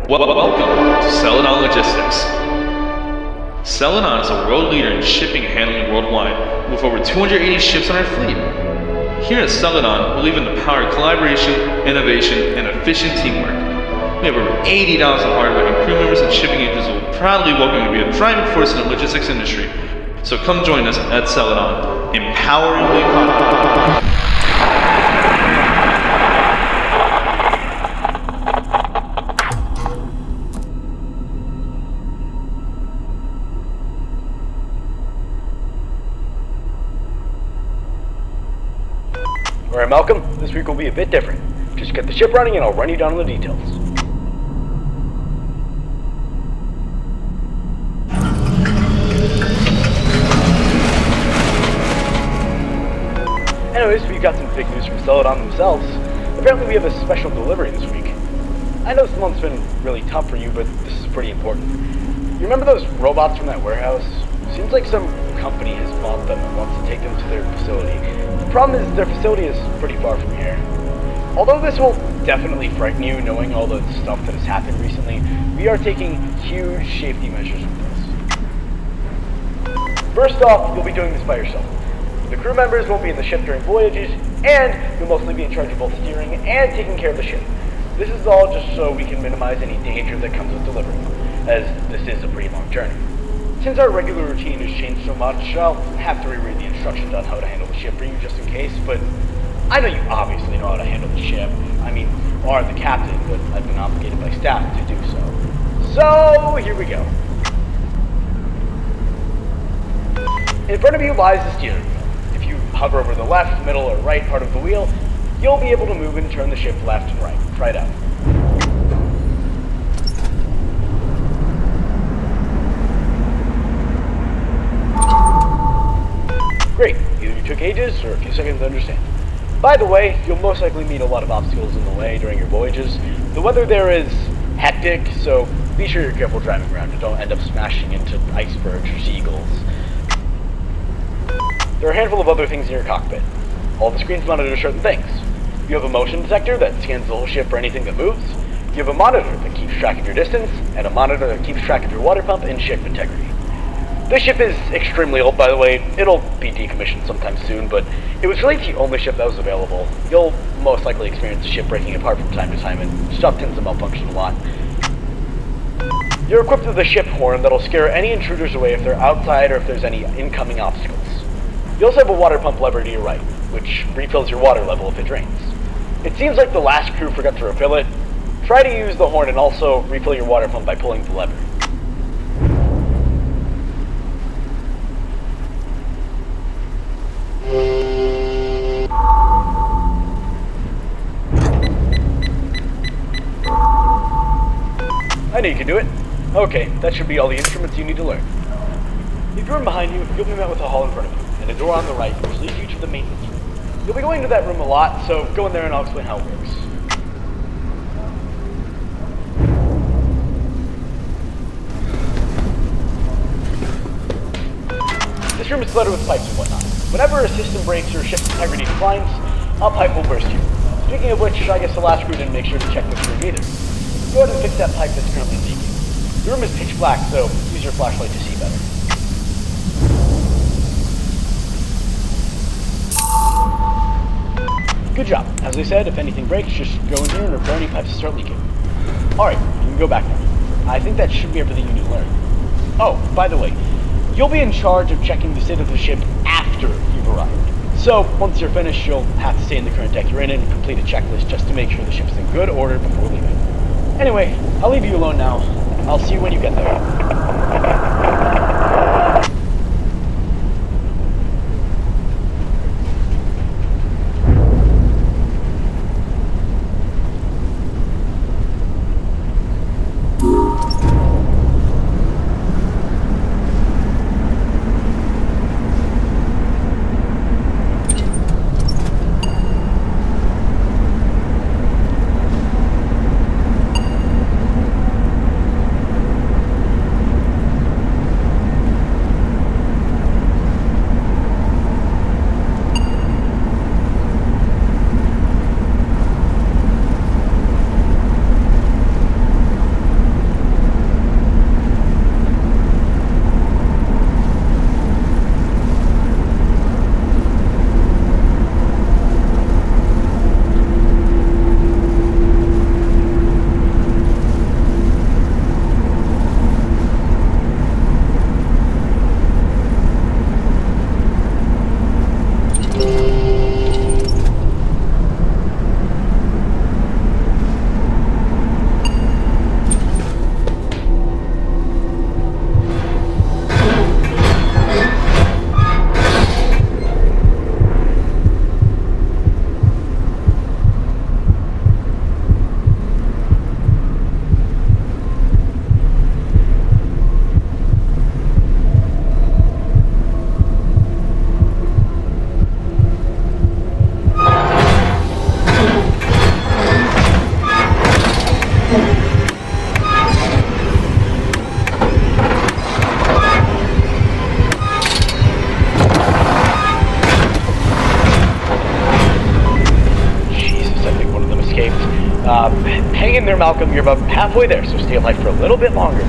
Welcome to Celadon Logistics. Celadon is a world leader in shipping and handling worldwide, with over 280 ships on our fleet. Here at Celadon, we believe in the power of collaboration, innovation, and efficient teamwork. We have over 80,000 hardworking crew members and shipping agents who will proudly welcome you to be a driving force in the logistics industry. So come join us at Celadon, empowering the economy. Alright, Malcolm, this week will be a bit different. Just get the ship running and I'll run you down on the details. Anyways, we've got some big news from Celadon themselves. Apparently we have a special delivery this week. I know this month's been really tough for you, but this is pretty important. You remember those robots from that warehouse? Seems like some company has bought them and wants to take them to their facility. The problem is their facility is pretty far from here. Although this will definitely frighten you knowing all the stuff that has happened recently, we are taking huge safety measures with this. First off, you'll be doing this by yourself. The crew members won't be in the ship during voyages, and you'll mostly be in charge of both steering and taking care of the ship. This is all just so we can minimize any danger that comes with delivery, as this is a pretty long journey. Since our regular routine has changed so much, I'll have to reread the instructions on how to handle the ship for you just in case, but I know you obviously know how to handle the ship. I mean, you are the captain, but I've been obligated by staff to do so. So, here we go. In front of you lies the steering wheel. If you hover over the left, middle, or right part of the wheel, you'll be able to move and turn the ship left and right. Try it out. Great, either you took ages or a few seconds to understand. By the way, you'll most likely meet a lot of obstacles in the way during your voyages. The weather there is hectic, so be sure you're careful driving around and don't end up smashing into icebergs or seagulls. There are a handful of other things in your cockpit. All the screens monitor certain things. You have a motion detector that scans the whole ship for anything that moves. You have a monitor that keeps track of your distance, and a monitor that keeps track of your water pump and ship integrity. This ship is extremely old, by the way. It'll be decommissioned sometime soon, but it was really the only ship that was available. You'll most likely experience the ship breaking apart from time to time, and stuff tends to malfunction a lot. You're equipped with a ship horn that'll scare any intruders away if they're outside or if there's any incoming obstacles. You also have a water pump lever to your right, which refills your water level if it drains. It seems like the last crew forgot to refill it. Try to use the horn and also refill your water pump by pulling the lever. I know you can do it. Okay, that should be all the instruments you need to learn. Leave your room behind you, you'll be met with a hall in front of you, and a door on the right, which leads you to the maintenance room. You'll be going to that room a lot, so go in there and I'll explain how it works. This room is cluttered with pipes and whatnot. Whenever a system breaks or ship's integrity declines, a pipe will burst you. Speaking of which, I guess the last crew didn't make sure to check this room either. Go ahead and fix that pipe that's currently leaking. The room is pitch black, so use your flashlight to see better. Good job. As I said, if anything breaks, just go in here and repair any pipes that start leaking. Alright, you can go back now. I think that should be everything you need to learn. Oh, by the way, you'll be in charge of checking the state of the ship after you've arrived. So, once you're finished, you'll have to stay in the current deck you're in and complete a checklist just to make sure the ship's in good order before leaving. Anyway, I'll leave you alone now. I'll see you when you get there. Hang in there, Malcolm. You're about halfway there, so stay alive for a little bit longer.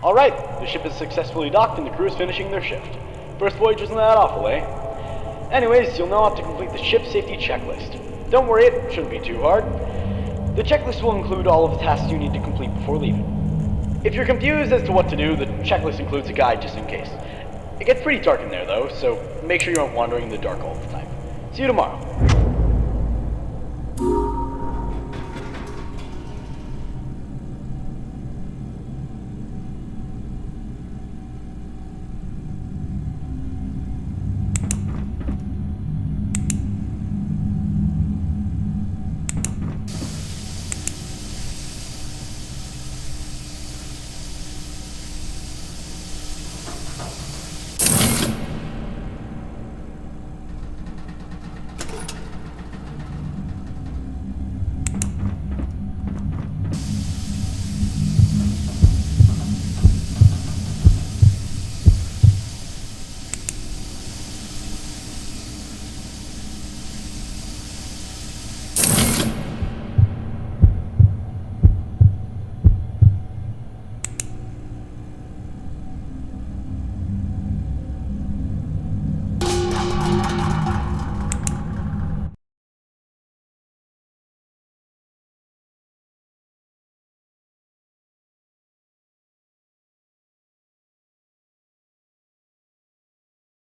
Alright, the ship is successfully docked and the crew is finishing their shift. First voyage wasn't that awful, eh? Anyways, you'll now have to complete the ship safety checklist. Don't worry, it shouldn't be too hard. The checklist will include all of the tasks you need to complete before leaving. If you're confused as to what to do, the checklist includes a guide just in case. It gets pretty dark in there though, so make sure you aren't wandering in the dark all the time. See you tomorrow.